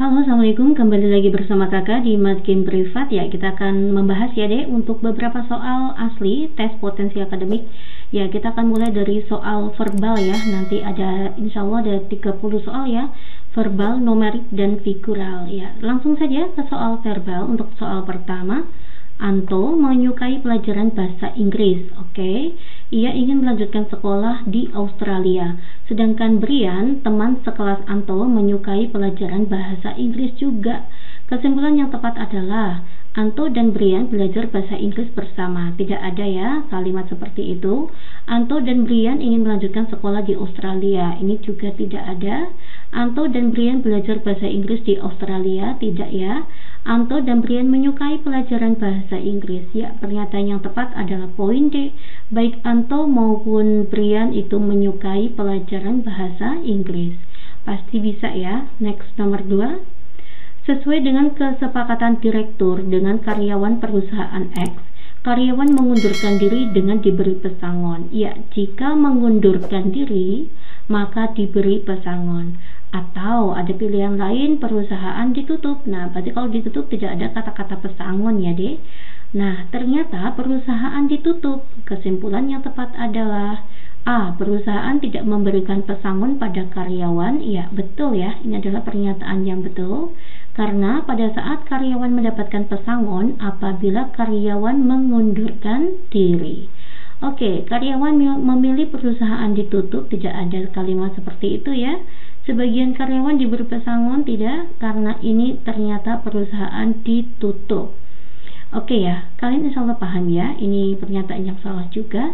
Halo, assalamualaikum. Kembali lagi bersama kakak di Matkin Privat. Ya, kita akan membahas ya deh untuk beberapa soal asli tes potensi akademik. Ya, kita akan mulai dari soal verbal ya. Nanti ada insya Allah ada 30 soal ya, verbal, numerik, dan figural. Ya, langsung saja ke soal verbal. Untuk soal pertama, Anto menyukai pelajaran bahasa Inggris. Oke. Ia ingin melanjutkan sekolah di Australia. Sedangkan Brian, teman sekelas Anto, menyukai pelajaran bahasa Inggris juga. Kesimpulan yang tepat adalah Anto dan Brian belajar bahasa Inggris bersama. Tidak ada ya kalimat seperti itu. Anto dan Brian ingin melanjutkan sekolah di Australia. Ini juga tidak ada. Anto dan Brian belajar bahasa Inggris di Australia. Tidak ya. Anto dan Brian menyukai pelajaran bahasa Inggris. Ya, pernyataan yang tepat adalah poin D. Baik Anto maupun Brian itu menyukai pelajaran bahasa Inggris. Pasti bisa ya. Next, nomor 2. Sesuai dengan kesepakatan direktur dengan karyawan perusahaan X, karyawan mengundurkan diri dengan diberi pesangon. Ya, jika mengundurkan diri, maka diberi pesangon. Atau ada pilihan lain, perusahaan ditutup. Nah, berarti kalau ditutup tidak ada kata-kata pesangon ya deh. Nah, ternyata perusahaan ditutup. Kesimpulan yang tepat adalah A. Perusahaan tidak memberikan pesangon pada karyawan. Ya, betul ya. Ini adalah pernyataan yang betul. Karena pada saat karyawan mendapatkan pesangon apabila karyawan mengundurkan diri. Oke, karyawan memilih perusahaan ditutup. Tidak ada kalimat seperti itu ya. Sebagian karyawan diberi pesangon, tidak, karena ini ternyata perusahaan ditutup. Oke ya, kalian insya Allah paham ya. Ini pernyataan yang salah juga.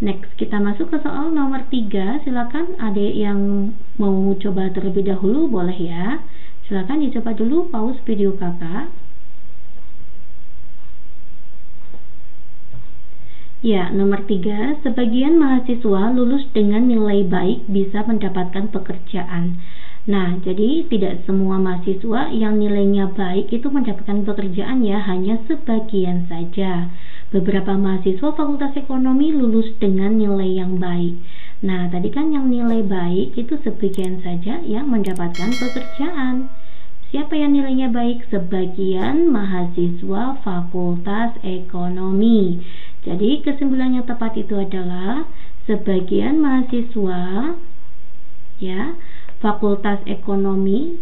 Next, kita masuk ke soal nomor 3. Silakan adik yang mau coba terlebih dahulu boleh ya. Silakan dicoba dulu, pause video kakak. Ya, nomor 3, sebagian mahasiswa lulus dengan nilai baik bisa mendapatkan pekerjaan. Nah, jadi tidak semua mahasiswa yang nilainya baik itu mendapatkan pekerjaan ya, hanya sebagian saja. Beberapa mahasiswa Fakultas Ekonomi lulus dengan nilai yang baik. Nah, tadi kan yang nilai baik itu sebagian saja yang mendapatkan pekerjaan. Siapa yang nilainya baik? Sebagian mahasiswa Fakultas Ekonomi. Jadi kesimpulan yang tepat itu adalah sebagian mahasiswa ya Fakultas Ekonomi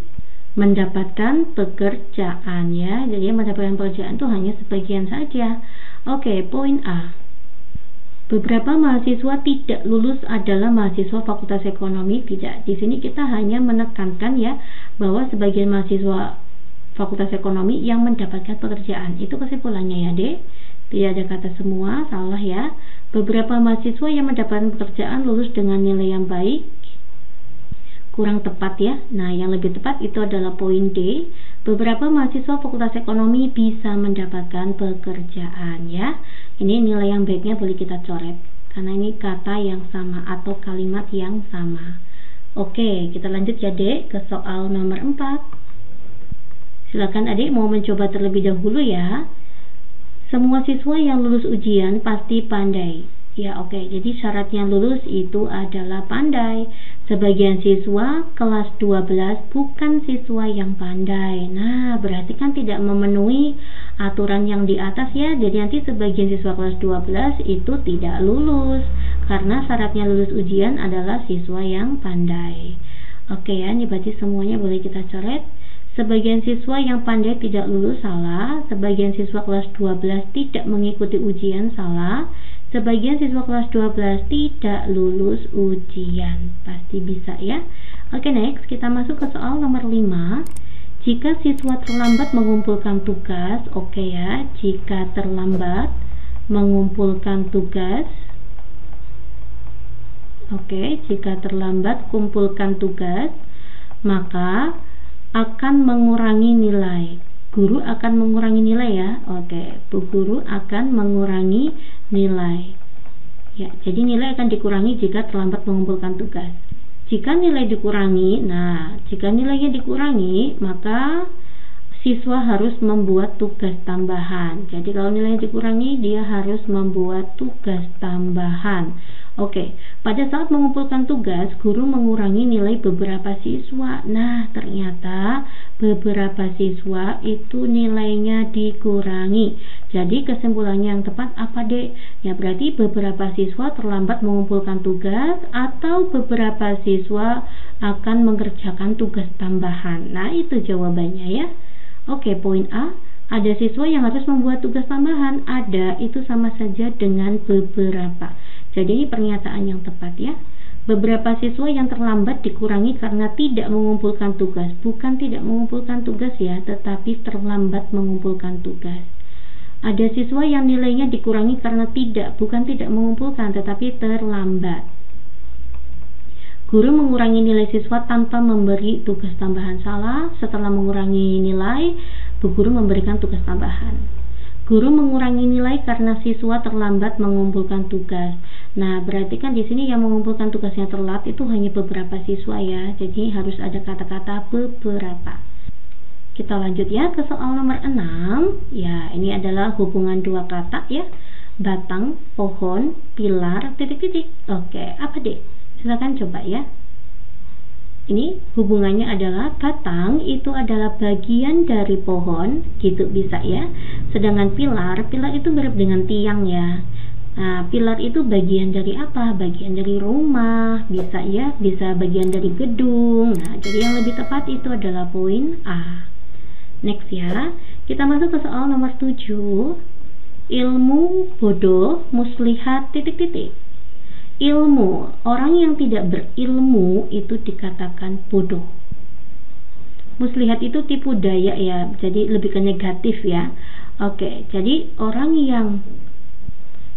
mendapatkan pekerjaan ya. Jadi mendapatkan pekerjaan itu hanya sebagian saja. Oke, poin A. Beberapa mahasiswa tidak lulus adalah mahasiswa Fakultas Ekonomi. Tidak. Di sini kita hanya menekankan ya bahwa sebagian mahasiswa Fakultas Ekonomi yang mendapatkan pekerjaan. Itu kesimpulannya ya, Dek. Tidak ada kata semua, salah ya. Beberapa mahasiswa yang mendapatkan pekerjaan lulus dengan nilai yang baik. Kurang tepat ya. Nah, yang lebih tepat itu adalah poin D. Beberapa mahasiswa Fakultas Ekonomi bisa mendapatkan pekerjaan ya. Ini nilai yang baiknya boleh kita coret karena ini kata yang sama atau kalimat yang sama. Oke, kita lanjut ya Dek ke soal nomor 4. Silakan Adik mau mencoba terlebih dahulu ya. Semua siswa yang lulus ujian pasti pandai. Ya, oke. Jadi syaratnya lulus itu adalah pandai. Sebagian siswa kelas 12 bukan siswa yang pandai. Nah, berarti kan tidak memenuhi aturan yang di atas ya. Jadi nanti sebagian siswa kelas 12 itu tidak lulus karena syaratnya lulus ujian adalah siswa yang pandai. Oke ya, ini berarti semuanya boleh kita coret. Sebagian siswa yang pandai tidak lulus, salah. Sebagian siswa kelas 12 tidak mengikuti ujian, salah. Sebagian siswa kelas 12 tidak lulus ujian. Pasti bisa ya. Oke, next kita masuk ke soal nomor 5. Jika siswa terlambat mengumpulkan tugas, oke ya. Jika terlambat mengumpulkan tugas, oke, jika terlambat kumpulkan tugas, maka akan mengurangi nilai. Guru akan mengurangi nilai ya. Oke, Bu Guru akan mengurangi nilai. Ya, jadi nilai akan dikurangi jika terlambat mengumpulkan tugas. Jika nilai dikurangi, nah, jika nilainya dikurangi, maka siswa harus membuat tugas tambahan. Jadi kalau nilainya dikurangi, dia harus membuat tugas tambahan. Oke, pada saat mengumpulkan tugas, guru mengurangi nilai beberapa siswa. Nah, ternyata beberapa siswa itu nilainya dikurangi. Jadi kesimpulannya yang tepat apa, Dek? Ya berarti beberapa siswa terlambat mengumpulkan tugas atau beberapa siswa akan mengerjakan tugas tambahan. Nah, itu jawabannya ya. Oke, poin A. Ada siswa yang harus membuat tugas tambahan. Ada, itu sama saja dengan beberapa. Jadi ini pernyataan yang tepat ya. Beberapa siswa yang terlambat dikurangi karena tidak mengumpulkan tugas. Bukan tidak mengumpulkan tugas ya, tetapi terlambat mengumpulkan tugas. Ada siswa yang nilainya dikurangi karena bukan tidak mengumpulkan, tetapi terlambat. Guru mengurangi nilai siswa tanpa memberi tugas tambahan. Salah, setelah mengurangi nilai, guru memberikan tugas tambahan. Guru mengurangi nilai karena siswa terlambat mengumpulkan tugas. Nah, berarti kan di sini yang mengumpulkan tugasnya telat itu hanya beberapa siswa ya. Jadi harus ada kata-kata beberapa. Kita lanjut ya ke soal nomor 6. Ya, ini adalah hubungan dua kata ya. Batang, pohon, pilar, titik-titik. Oke, apa Dek? Silakan coba ya. Ini hubungannya adalah batang itu adalah bagian dari pohon, gitu bisa ya. Sedangkan pilar itu mirip dengan tiang ya. Nah, pilar itu bagian dari apa? Bagian dari rumah, bisa ya, bisa bagian dari gedung. Nah, jadi yang lebih tepat itu adalah poin A. Next ya, kita masuk ke soal nomor 7. Ilmu bodoh muslihat titik-titik. Ilmu, orang yang tidak berilmu itu dikatakan bodoh. Muslihat itu tipu daya ya, jadi lebih ke negatif ya. Oke, jadi orang yang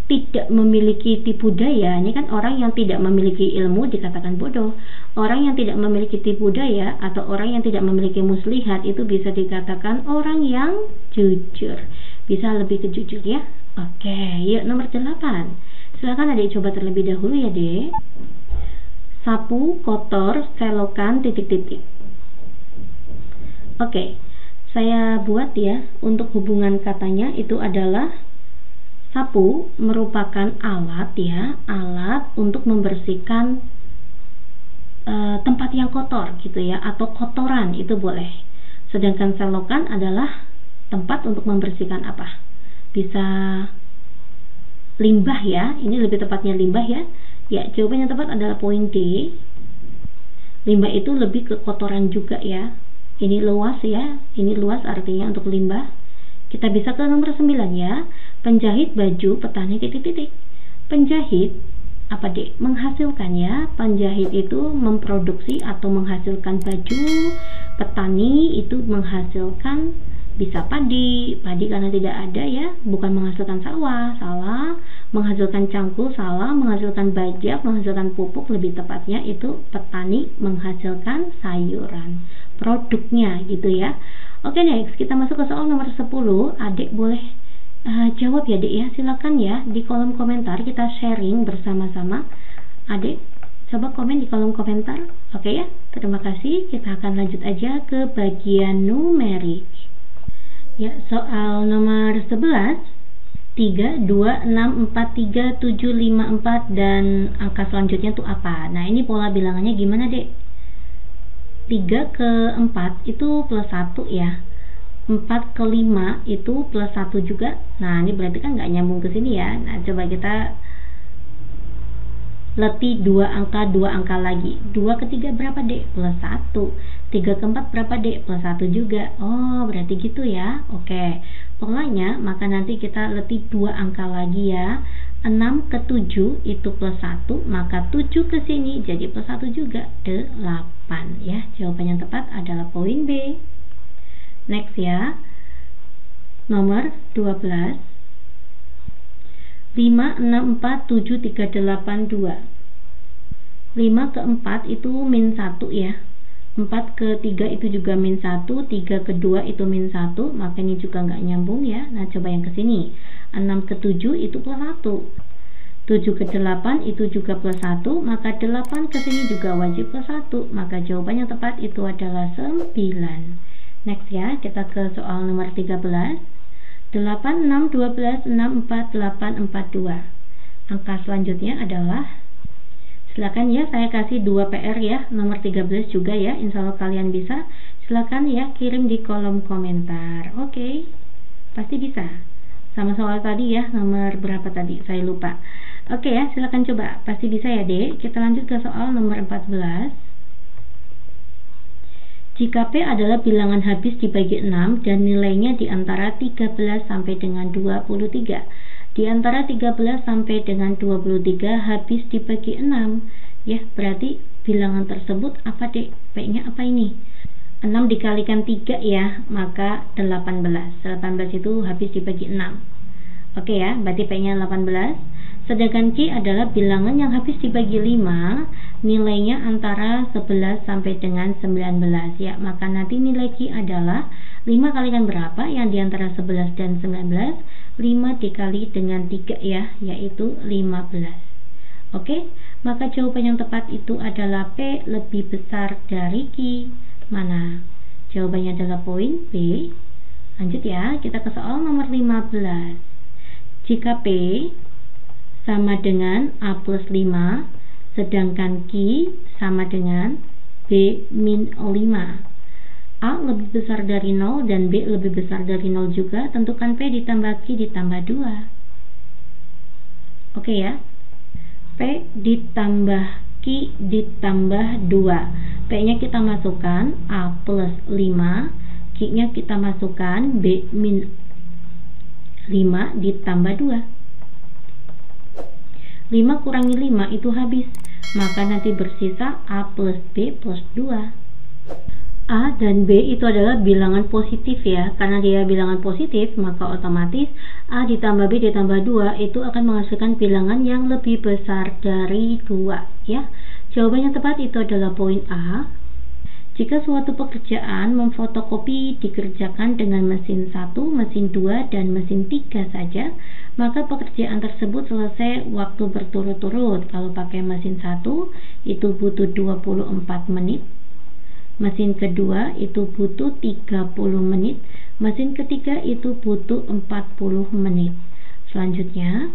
tidak memiliki tipu daya, ini kan orang yang tidak memiliki ilmu dikatakan bodoh. Orang yang tidak memiliki tipu daya atau orang yang tidak memiliki muslihat itu bisa dikatakan orang yang jujur. Bisa lebih ke jujur ya. Oke, yuk nomor 8. Silakan adik coba terlebih dahulu ya Dek. Sapu, kotor, selokan, titik-titik. Oke, saya buat ya. Untuk hubungan katanya itu adalah sapu merupakan alat ya, alat untuk membersihkan tempat yang kotor gitu ya, atau kotoran itu boleh. Sedangkan selokan adalah tempat untuk membersihkan apa? Bisa limbah ya, ini lebih tepatnya limbah ya. Ya, jawaban yang tepat adalah poin D. Limbah itu lebih ke kotoran juga ya. Ini luas ya, ini luas artinya untuk limbah. Kita bisa ke nomor 9 ya. Penjahit baju petani titik-titik. Penjahit apa Dek? Menghasilkan ya. Penjahit itu memproduksi atau menghasilkan baju. Petani itu menghasilkan bisa padi karena tidak ada ya, bukan menghasilkan sawah, salah. Menghasilkan cangkul, salah. Menghasilkan bajak, menghasilkan pupuk, lebih tepatnya itu petani menghasilkan sayuran, produknya gitu ya. Oke, next kita masuk ke soal nomor 10. Adik boleh jawab ya Dek ya, silakan ya di kolom komentar, kita sharing bersama-sama. Adik coba komen di kolom komentar. Oke ya, terima kasih. Kita akan lanjut aja ke bagian numerik. Ya, soal nomor 11. 3, 2, 6, 4, 3, 7, 5, 4 dan angka selanjutnya tuh apa? Nah, ini pola bilangannya gimana Dek? 3 ke 4 itu plus 1 ya. 4 ke 5 itu plus 1 juga. Nah, ini berarti kan nggak nyambung ke sini ya. Nah, coba kita letih 2 angka lagi. 2 ke 3 berapa Dek? Plus 1. 3 ke 4 berapa Dek? Plus 1 juga. Oh, berarti gitu ya. Oke. Polanya, maka nanti kita letih 2 angka lagi ya. 6 ke 7 itu plus 1, maka 7 ke sini jadi plus 1 juga. 8 ya. Jawaban yang tepat adalah poin B. Next ya. Nomor 12. 5, 6, 4, 7, 3, 8, 2. 5 ke 4 itu min 1 ya. 4 ke 3 itu juga min 1. 3 ke 2 itu min 1. Maka ini juga nggak nyambung ya. Nah, coba yang ke sini. 6 ke 7 itu plus 1. 7 ke 8 itu juga plus 1. Maka 8 ke sini juga wajib plus 1. Maka jawaban yang tepat itu adalah 9. Next ya, kita ke soal nomor 13. 8, 6, 12, 6, 4, 8, 4, 2. Angka selanjutnya adalah Silakan ya, saya kasih 2 PR ya, nomor 13 juga ya, insya Allah kalian bisa. Silakan ya, kirim di kolom komentar. Oke, pasti bisa. Sama soal tadi ya, nomor berapa tadi, saya lupa. Oke ya, silakan coba, pasti bisa ya dek. Kita lanjut ke soal nomor 14. Jika P adalah bilangan habis dibagi 6 dan nilainya di antara 13 sampai dengan 23. Di antara 13 sampai dengan 23 habis dibagi 6. Ya, berarti bilangan tersebut apa dek? P-nya apa ini? 6 dikalikan 3 ya, maka 18. 18 itu habis dibagi 6. Oke ya, berarti P-nya 18. Sedangkan Q adalah bilangan yang habis dibagi 5, nilainya antara 11 sampai dengan 19 ya, maka nanti nilai Q adalah 5 kalikan berapa yang diantara 11 dan 19? 5 dikali dengan 3 ya, yaitu 15. Oke, maka jawaban yang tepat itu adalah P lebih besar dari Q. Mana? Jawabannya adalah poin B. Lanjut ya, kita ke soal nomor 15. Jika P sama dengan A plus 5, sedangkan Q sama dengan B min 5. A lebih besar dari 0 dan B lebih besar dari 0 juga, tentukan P ditambah Q ditambah 2. Oke ya, P ditambah Q ditambah 2. P nya kita masukkan A plus 5, Q nya kita masukkan B min 5 ditambah 2. 5 kurangi 5 itu habis, maka nanti bersisa A plus B plus 2. A dan B itu adalah bilangan positif ya, karena dia bilangan positif maka otomatis A ditambah B ditambah 2 itu akan menghasilkan bilangan yang lebih besar dari 2 ya. Jawaban yang tepat itu adalah poin A. Jika suatu pekerjaan memfotokopi dikerjakan dengan mesin 1, mesin 2, dan mesin 3 saja, maka pekerjaan tersebut selesai waktu berturut-turut. Kalau pakai mesin 1 itu butuh 24 menit, mesin kedua itu butuh 30 menit, mesin ketiga itu butuh 40 menit. Selanjutnya,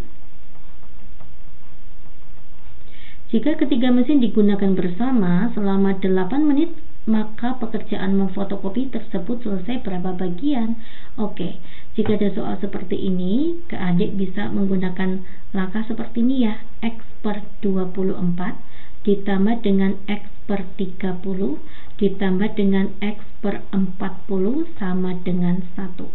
jika ketiga mesin digunakan bersama selama 8 menit, maka pekerjaan memfotokopi tersebut selesai berapa bagian? Oke, jika ada soal seperti ini, adik bisa menggunakan langkah seperti ini ya. X per 24 ditambah dengan X per 30 ditambah dengan X per 40 sama dengan 1.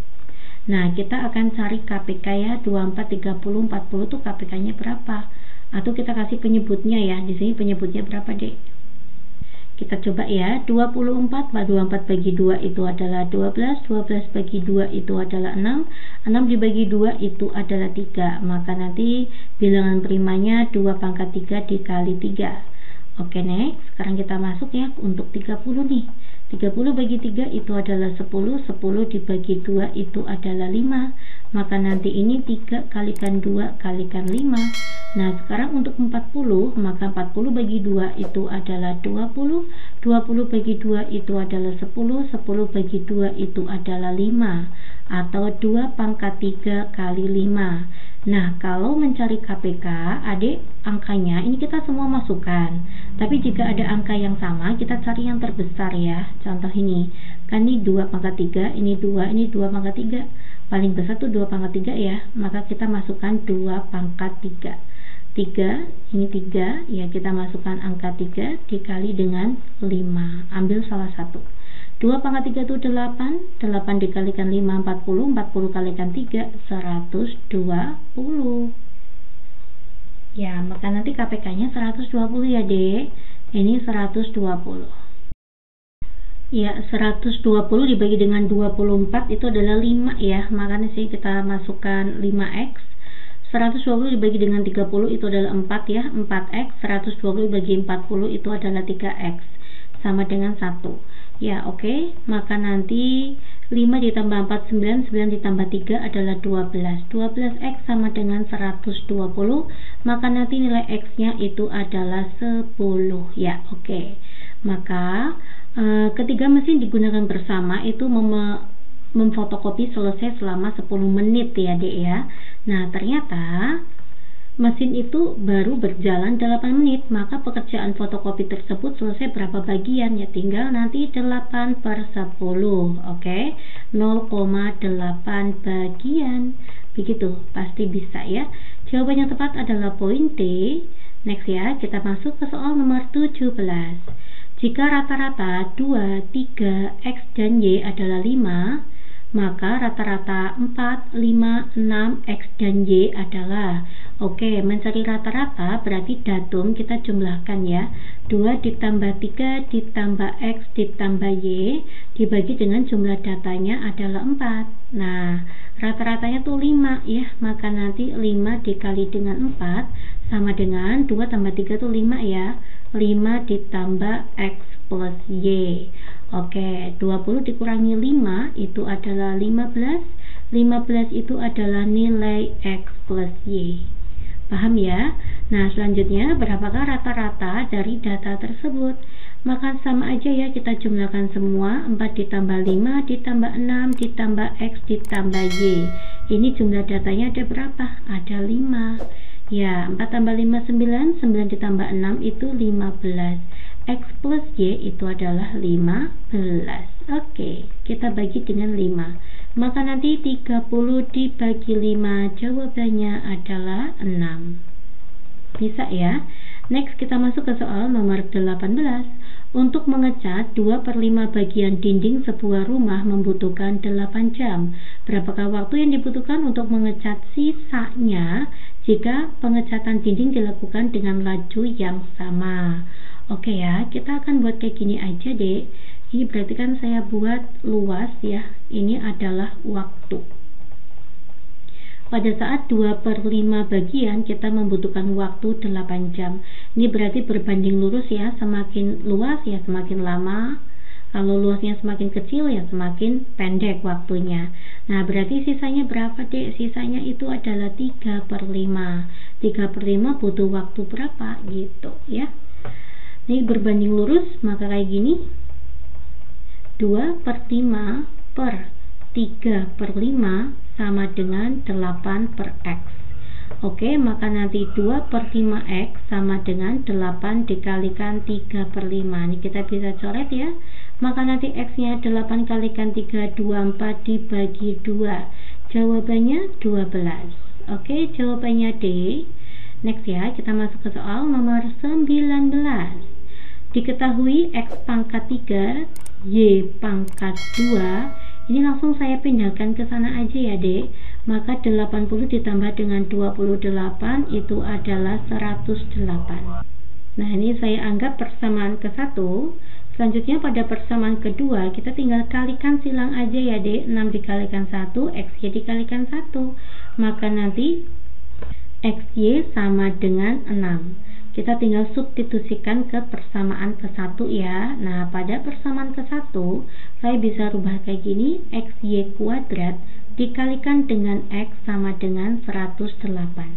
Nah, kita akan cari KPK ya, 24, 30, 40 itu KPK-nya berapa? Atau kita kasih penyebutnya ya, di sini penyebutnya berapa dek? Kita coba ya, 24 bagi 2 itu adalah 12, 12 bagi 2 itu adalah 6, 6 dibagi 2 itu adalah 3, maka nanti bilangan primanya 2 pangkat 3 dikali 3. Oke, next, sekarang kita masuk ya untuk 30 nih. 30 bagi 3 itu adalah 10, 10 dibagi 2 itu adalah 5, maka nanti ini 3 kalikan 2 kalikan 5. Nah, sekarang untuk 40, maka 40 bagi 2 itu adalah 20, 20 bagi 2 itu adalah 10, 10 bagi 2 itu adalah 5, atau 2 pangkat 3 kali 5. Nah, kalau mencari KPK, adik, angkanya ini kita semua masukkan. Tapi jika ada angka yang sama, kita cari yang terbesar ya. Contoh ini, kan ini 2 pangkat 3, ini 2, ini 2 pangkat 3. Paling besar tuh 2 pangkat 3 ya, maka kita masukkan 2 pangkat 3. 3, ini 3, ya kita masukkan angka 3 dikali dengan 5. Ambil salah satu. 2 pangkat 3 itu 8, 8 dikalikan 5, 40, 40 kalikan 3, 120. Ya, maka nanti KPK-nya 120 ya, Dek. Ini 120. Ya, 120 dibagi dengan 24 itu adalah 5 ya. Makanya sih kita masukkan 5x. 120 dibagi dengan 30 itu adalah 4 ya, 4x. 120 dibagi 40 itu adalah 3x, sama dengan 1 ya. Oke, maka nanti 5 ditambah 4, 9, 9 ditambah 3 adalah 12. 12x sama dengan 120, maka nanti nilai x nya itu adalah 10 ya. Oke, maka ketiga mesin digunakan bersama itu memfotokopi selesai selama 10 menit ya, Dek ya. Nah, ternyata mesin itu baru berjalan 8 menit, maka pekerjaan fotokopi tersebut selesai berapa bagian? Ya tinggal nanti 8/10, oke, 0,8 bagian. Begitu, pasti bisa ya. Jawaban yang tepat adalah poin D. Next ya, kita masuk ke soal nomor 17. Jika rata-rata 2, 3, X dan Y adalah 5, maka rata-rata 4, 5, 6, X dan Y adalah, oke, mencari rata-rata berarti datum kita jumlahkan ya, 2 ditambah 3 ditambah X ditambah Y dibagi dengan jumlah datanya adalah 4. Nah, rata-ratanya tuh 5 ya, maka nanti 5 dikali dengan 4 sama dengan 2 tambah 3 tuh 5 ya, 5 ditambah X plus Y. Oke, 20 dikurangi 5 itu adalah 15. 15 itu adalah nilai X plus Y. Paham ya? Nah, selanjutnya berapakah rata-rata dari data tersebut? Maka sama aja ya, kita jumlahkan semua. 4 ditambah 5 ditambah 6 ditambah X ditambah Y. Ini jumlah datanya ada berapa? Ada 5. Ya, 4 tambah 5 9, 9 ditambah 6 itu 15. X plus Y itu adalah 15. Oke, kita bagi dengan 5. Maka nanti 30 dibagi 5, jawabannya adalah 6. Bisa ya? Next kita masuk ke soal nomor 18. Untuk mengecat 2/5 bagian dinding sebuah rumah membutuhkan 8 jam. Berapakah waktu yang dibutuhkan untuk mengecat sisanya jika pengecatan dinding dilakukan dengan laju yang sama? Oke ya, kita akan buat kayak gini aja deh. Ini berarti kan saya buat luas ya. Ini adalah waktu. Pada saat 2/5 bagian kita membutuhkan waktu 8 jam. Ini berarti berbanding lurus ya, semakin luas ya semakin lama. Kalau luasnya semakin kecil ya semakin pendek waktunya. Nah, berarti sisanya berapa dek? Sisanya itu adalah 3/5. 3/5 butuh waktu berapa gitu ya. Ini berbanding lurus, maka kayak gini, 2/5 per 3/5 sama dengan 8 per X. Oke, maka nanti 2/5 X sama dengan 8 dikalikan 3/5. Ini kita bisa coret ya. Maka nanti X nya 8 kalikan 3, 24 dibagi 2. Jawabannya 12. Oke, jawabannya D. Next ya, kita masuk ke soal nomor 19. Diketahui X pangkat 3, Y pangkat 2. Ini langsung saya pindahkan ke sana aja ya dek. Maka 80 ditambah dengan 28 itu adalah 108. Nah, ini saya anggap persamaan ke-1. Selanjutnya pada persamaan kedua kita tinggal kalikan silang aja ya dek. 6 dikalikan 1, XY dikalikan 1. Maka nanti XY sama dengan 6. Kita tinggal substitusikan ke persamaan ke-1 ya. Nah, pada persamaan ke-1 saya bisa rubah kayak gini, XY kuadrat dikalikan dengan X sama dengan 108.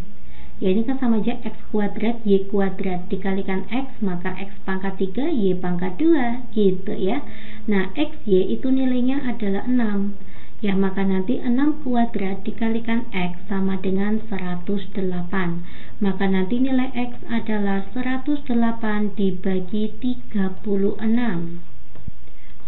Ya, ini kan sama aja X kuadrat Y kuadrat dikalikan X, maka X pangkat 3 Y pangkat 2 gitu ya. Nah, XY itu nilainya adalah 6. Ya, maka nanti 6 kuadrat dikalikan X sama dengan 108. Maka nanti nilai X adalah 108 dibagi 36.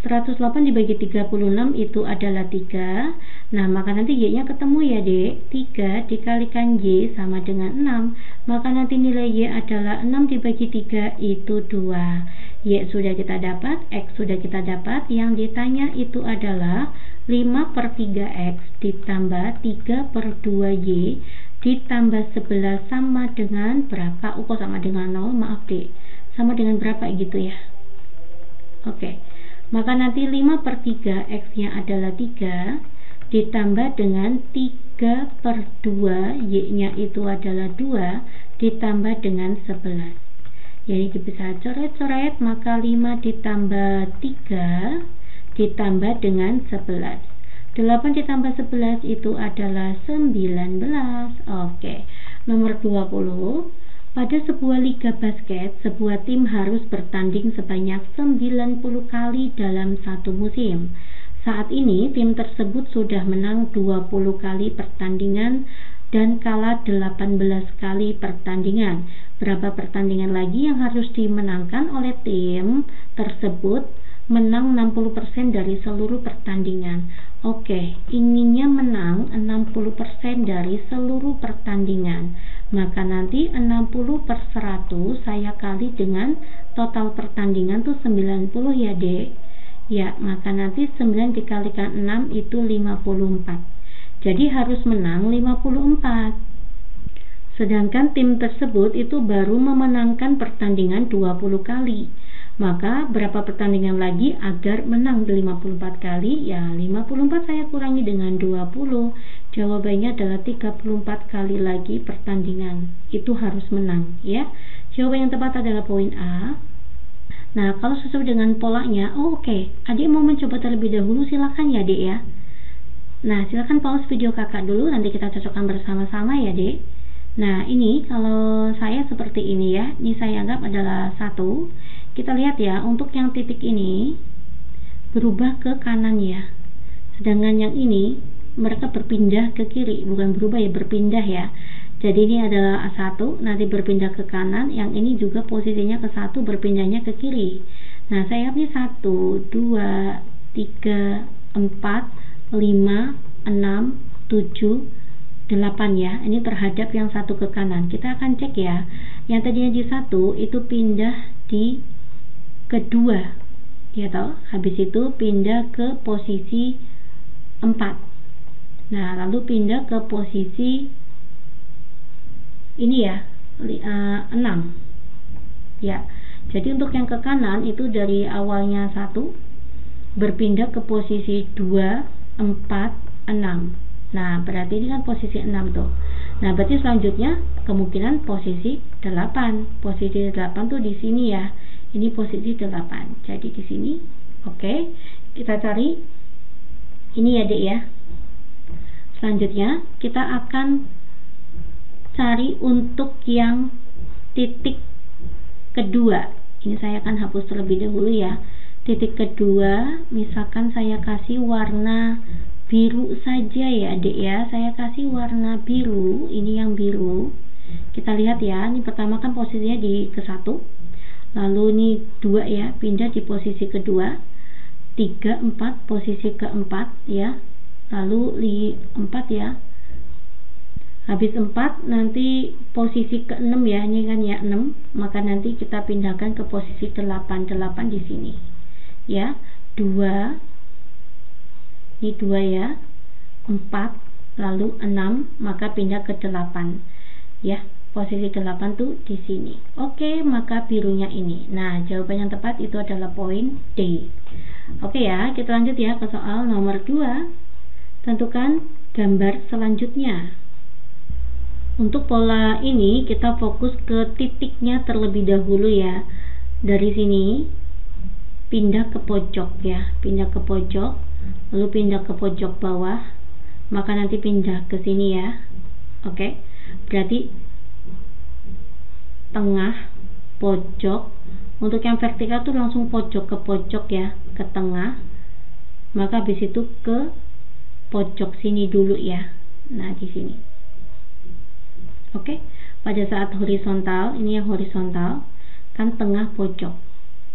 108 dibagi 36 itu adalah 3. Nah, maka nanti Y-nya ketemu ya dek. 3 dikalikan Y sama dengan 6. Maka nanti nilai Y adalah 6 dibagi 3 itu 2. Y sudah kita dapat, X sudah kita dapat. Yang ditanya itu adalah 5/3X ditambah 3/2Y ditambah 11 sama dengan berapa? Kok sama dengan 0? Maaf dek, sama dengan berapa gitu ya. Oke, maka nanti 5/3 X nya adalah 3 ditambah dengan 3/2 Y nya itu adalah 2 ditambah dengan 11. Jadi bisa coret-coret, maka 5 ditambah 3 ditambah dengan 11. 8 ditambah 11 itu adalah 19. Oke, nomor 20. Pada sebuah liga basket, sebuah tim harus bertanding sebanyak 90 kali dalam satu musim. Saat ini tim tersebut sudah menang 20 kali pertandingan dan kalah 18 kali pertandingan. Berapa pertandingan lagi yang harus dimenangkan oleh tim tersebut? Menang 60% dari seluruh pertandingan. Oke, inginnya menang 60% dari seluruh pertandingan. Maka nanti 60/100 saya kali dengan total pertandingan tuh 90 ya, Dek. Ya, maka nanti 9 dikalikan 6 itu 54. Jadi harus menang 54. Sedangkan tim tersebut itu baru memenangkan pertandingan 20 kali. Maka berapa pertandingan lagi agar menang 54 kali? Ya, 54 saya kurangi dengan 20. Jawabannya adalah 34 kali lagi pertandingan. Itu harus menang, ya. Jawaban yang tepat adalah poin A. Nah, kalau sesuai dengan polanya, oke. Adik mau mencoba terlebih dahulu, silakan ya, Dek ya. Nah, silakan pause video kakak dulu, nanti kita cocokkan bersama-sama ya, Dek. Nah, ini kalau saya seperti ini ya. Ini saya anggap adalah 1. Kita lihat ya, untuk yang titik ini berubah ke kanan ya. Sedangkan yang ini mereka berpindah ke kiri, bukan berubah ya, berpindah ya. Jadi ini adalah A1, nanti berpindah ke kanan, yang ini juga posisinya ke 1, berpindahnya ke kiri. Nah, saya ini 1, 2, 3, 4, 5, 6, 7, 8 ya. Ini terhadap yang 1 ke kanan. Kita akan cek ya. Yang tadinya di 1 itu pindah di kedua. Ya toh? Habis itu pindah ke posisi 4. Nah, lalu pindah ke posisi ini ya, 6. Ya. Jadi untuk yang ke kanan itu dari awalnya 1 berpindah ke posisi 2, 4, 6. Nah, berarti ini kan posisi 6 tuh. Nah, berarti selanjutnya kemungkinan posisi 8. Posisi 8 tuh di sini ya. Ini posisi 8. Jadi di sini. Oke. Kita cari ini ya, Dek ya. Selanjutnya kita akan cari untuk yang titik kedua. Ini saya akan hapus terlebih dahulu ya. Titik kedua, misalkan saya kasih warna biru saja ya, Dek ya. Saya kasih warna biru, ini yang biru. Kita lihat ya, ini pertama kan posisinya di ke-1. Lalu ini 2 ya, pindah di posisi kedua. 3, 4, posisi keempat ya. Lalu 4 ya. Habis 4 nanti posisi ke-6 ya, ini kan ya 6. Maka nanti kita pindahkan ke posisi 8 di sini. Ya, 2. Ini 2 ya. 4 lalu 6, maka pindah ke 8. Ya, posisi 8 tuh di sini. Oke, maka birunya ini. Nah, jawaban yang tepat itu adalah poin D. Oke ya, kita lanjut ya ke soal nomor 2. Tentukan gambar selanjutnya. Untuk pola ini kita fokus ke titiknya terlebih dahulu ya. Dari sini pindah ke pojok ya, pindah ke pojok, lalu pindah ke pojok bawah, maka nanti pindah ke sini ya. Oke. Berarti tengah, pojok. Untuk yang vertikal tuh langsung pojok ke pojok ya, ke tengah. Maka habis itu ke pojok sini dulu ya. Nah, di sini. Oke. Pada saat horizontal, ini yang horizontal, kan tengah pojok.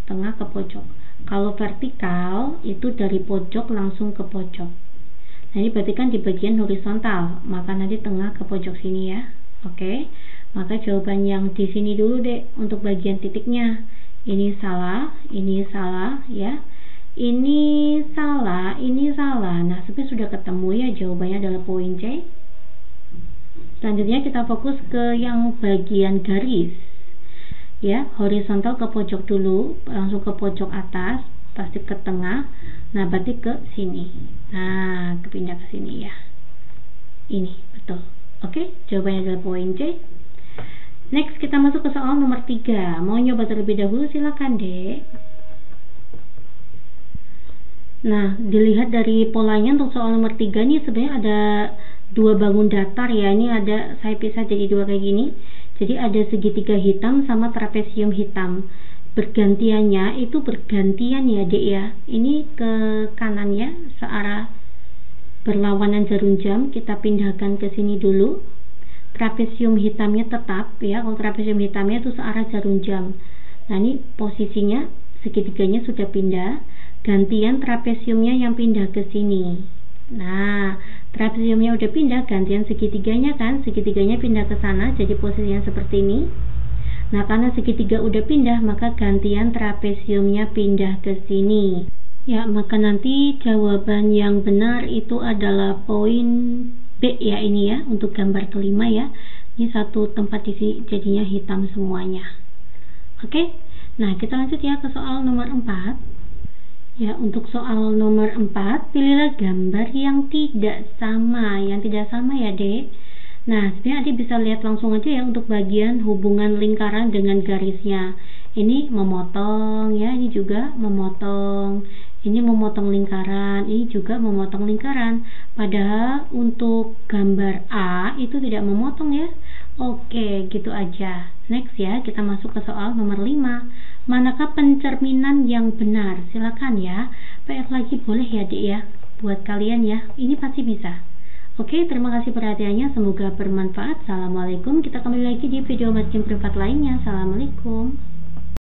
Tengah ke pojok. Kalau vertikal itu dari pojok langsung ke pojok. Nah, ini berarti kan di bagian horizontal, maka nanti tengah ke pojok sini ya. Oke. Maka jawaban yang di sini dulu deh untuk bagian titiknya. Ini salah ya. Ini salah. Nah, sebenarnya sudah ketemu ya, jawabannya adalah poin C. Selanjutnya kita fokus ke yang bagian garis. Ya, horizontal ke pojok dulu, langsung ke pojok atas, pasti ke tengah. Nah, berarti ke sini. Nah, kepindah ke sini ya. Ini, betul. Oke, jawabannya adalah poin C. Next, kita masuk ke soal nomor 3. Mau nyoba terlebih dahulu, silakan Dek. Nah, dilihat dari polanya untuk soal nomor 3 ini sebenarnya ada 2 bangun datar ya. Ini ada, saya pisah jadi 2 kayak gini. Jadi ada segitiga hitam sama trapesium hitam. Bergantiannya itu bergantian ya, Dek ya. Ini ke kanan ya, searah berlawanan jarum jam. Kita pindahkan ke sini dulu. trapesium hitamnya tetap ya. Kalau trapesium hitamnya itu searah jarum jam. Nah, ini posisinya segitiganya sudah pindah, gantian trapesiumnya yang pindah ke sini. Nah, trapesiumnya udah pindah, gantian segitiganya kan, segitiganya pindah ke sana, jadi posisinya seperti ini. Nah, karena segitiga udah pindah, maka gantian trapesiumnya pindah ke sini. Ya, maka nanti jawaban yang benar itu adalah poin B ya, ini ya, untuk gambar kelima ya. Ini satu tempat isi jadinya hitam semuanya. Oke, nah kita lanjut ya ke soal nomor 4. Ya, untuk soal nomor 4, pilihlah gambar yang tidak sama. Yang tidak sama ya, Dek. Nah, sebenarnya adik bisa lihat langsung aja ya untuk bagian hubungan lingkaran dengan garisnya. Ini memotong ya, ini juga memotong. Ini memotong lingkaran, ini juga memotong lingkaran. Padahal untuk gambar A itu tidak memotong ya. Oke, gitu aja. Next ya, kita masuk ke soal nomor 5. Manakah pencerminan yang benar? Silakan ya. PR lagi boleh ya, Dek ya. Buat kalian ya, ini pasti bisa. Oke, terima kasih perhatiannya, semoga bermanfaat. Assalamualaikum, kita kembali lagi di video matching privat lainnya. Assalamualaikum.